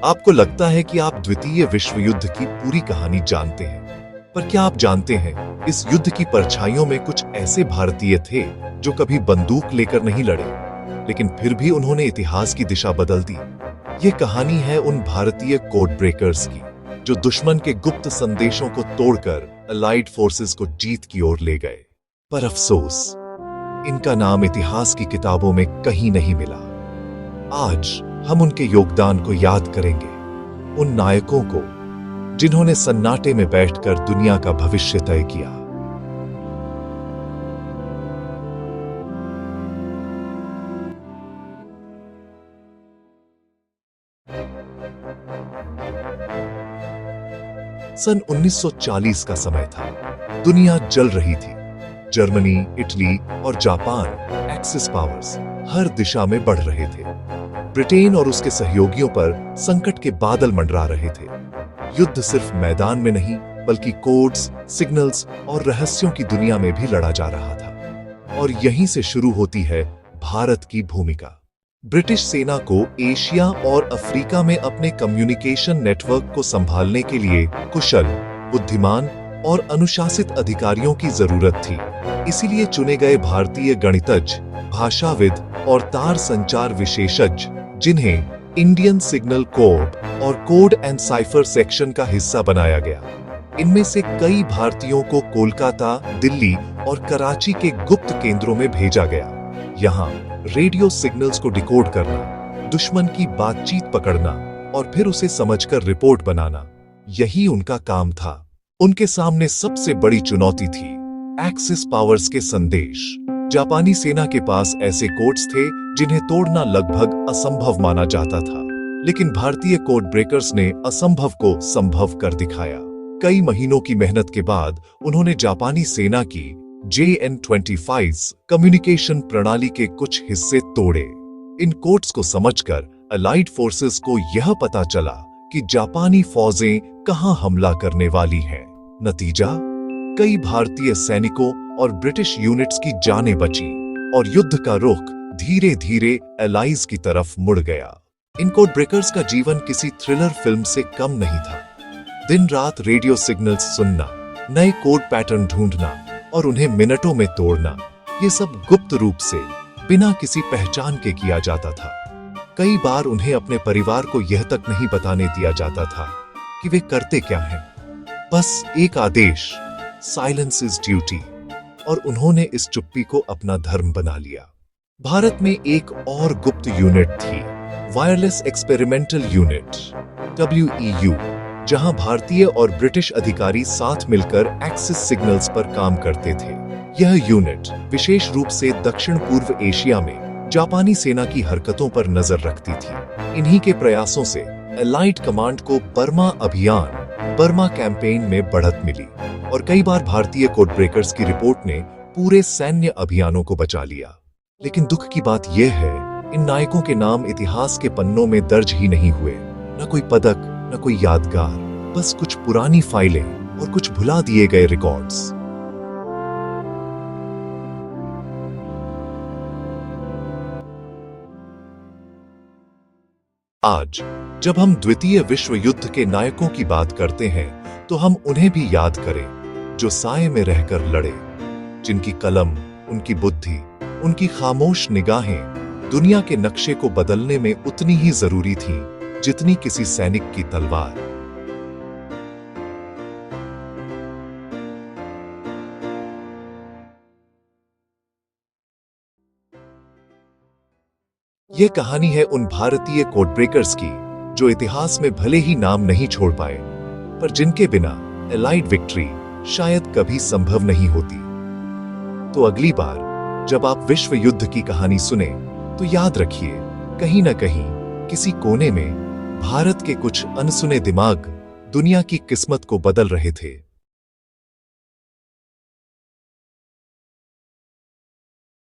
आपको लगता है कि आप द्वितीय विश्व युद्ध की पूरी कहानी जानते हैं, पर क्या आप जानते हैं इस युद्ध की परछाइयों में कुछ ऐसे भारतीय थे जो कभी बंदूक लेकर नहीं लड़े, लेकिन फिर भी उन्होंने इतिहास की दिशा बदल दी। ये कहानी है उन भारतीय कोड ब्रेकर्स की जो दुश्मन के गुप्त संदेशों को तोड़कर अलाइड फोर्सेस को जीत की ओर ले गए। पर अफसोस, इनका नाम इतिहास की किताबों में कहीं नहीं मिला। आज हम उनके योगदान को याद करेंगे, उन नायकों को जिन्होंने सन्नाटे में बैठकर दुनिया का भविष्य तय किया। सन 1940 का समय था। दुनिया जल रही थी। जर्मनी, इटली और जापान एक्सिस पावर्स हर दिशा में बढ़ रहे थे। ब्रिटेन और उसके सहयोगियों पर संकट के बादल मंडरा रहे थे। युद्ध सिर्फ मैदान में नहीं, बल्कि कोड्स, सिग्नल्स और रहस्यों की दुनिया में भी लड़ा जा रहा था। और यहीं से शुरू होती है भारत की भूमिका। ब्रिटिश सेना को एशिया और अफ्रीका में अपने कम्युनिकेशन नेटवर्क को संभालने के लिए कुशल, बुद्धिमान और अनुशासित अधिकारियों की जरूरत थी। इसीलिए चुने गए भारतीय गणितज्ञ, भाषाविद और तार संचार विशेषज्ञ, जिन्हें इंडियन सिग्नल कोर और कोड एंड साइफर सेक्शन का हिस्सा बनाया गया। इनमें से कई भारतीयों को कोलकाता, दिल्ली और कराची के गुप्त केंद्रों में भेजा गया। यहाँ रेडियो सिग्नल्स को डिकोड करना, दुश्मन की बातचीत पकड़ना और फिर उसे समझकर रिपोर्ट बनाना, यही उनका काम था। उनके सामने सबसे बड़ी चुनौती थी एक्सिस पावर्स के संदेश। जापानी सेना के पास ऐसे कोड्स थे जिन्हें तोड़ना लगभग असंभव माना जाता था, लेकिन भारतीय कोड ब्रेकर्स ने असंभव को संभव कर दिखाया। कई महीनों की मेहनत के बाद उन्होंने जापानी सेना की JN-25 कम्युनिकेशन प्रणाली के कुछ हिस्से तोड़े। इन कोड्स को समझकर अलाइड फोर्सेस को यह पता चला कि जापानी फौजें कहां हमला करने वाली हैं। नतीजा, कई भारतीय सैनिकों और ब्रिटिश यूनिट्स की जानें बची और युद्ध का रुख धीरे धीरे एलाइज की तरफ मुड़ गया। इन कोड ब्रेकर्स का जीवन किसी थ्रिलर फिल्म से कम नहीं था। दिन रात रेडियो सिग्नल्स सुनना, नए कोड पैटर्न ढूंढना और उन्हें मिनटों में तोड़ना, ये सब गुप्त रूप से बिना किसी पहचान के किया जाता था। कई बार उन्हें अपने परिवार को यह तक नहीं बताने दिया जाता था कि वे करते क्या हैं। बस एक आदेश, साइलेंस इज ड्यूटी, और उन्होंने इस चुप्पी को अपना धर्म बना लिया। भारत में एक और गुप्त यूनिट थी, वायरलेस एक्सपेरिमेंटल यूनिट WEU, जहां भारतीय और ब्रिटिश अधिकारी साथ मिलकर एक्सिस सिग्नल्स पर काम करते थे। यह यूनिट विशेष रूप से दक्षिण पूर्व एशिया में जापानी सेना की हरकतों पर नजर रखती थी। इन्हीं के प्रयासों से एलाइड कमांड को बर्मा अभियान, बर्मा कैंपेन में बढ़त मिली और कई बार भारतीय कोड ब्रेकर्स की रिपोर्ट ने पूरे सैन्य अभियानों को बचा लिया। लेकिन दुख की बात यह है, इन नायकों के नाम इतिहास के पन्नों में दर्ज ही नहीं हुए। न कोई पदक, न कोई यादगार, बस कुछ पुरानी फाइलें और कुछ भुला दिए गए रिकॉर्ड्स। आज जब हम द्वितीय विश्व युद्ध के नायकों की बात करते हैं, तो हम उन्हें भी याद करें जो साए में रहकर लड़े, जिनकी कलम, उनकी बुद्धि, उनकी खामोश निगाहें दुनिया के नक्शे को बदलने में उतनी ही जरूरी थीं जितनी किसी सैनिक की तलवार। यह कहानी है उन भारतीय कोड ब्रेकर्स की जो इतिहास में भले ही नाम नहीं छोड़ पाए, पर जिनके बिना एलाइड विक्ट्री शायद कभी संभव नहीं होती। तो अगली बार जब आप विश्व युद्ध की कहानी सुने, तो याद रखिए, कहीं न कहीं किसी कोने में भारत के कुछ अनसुने दिमाग दुनिया की किस्मत को बदल रहे थे।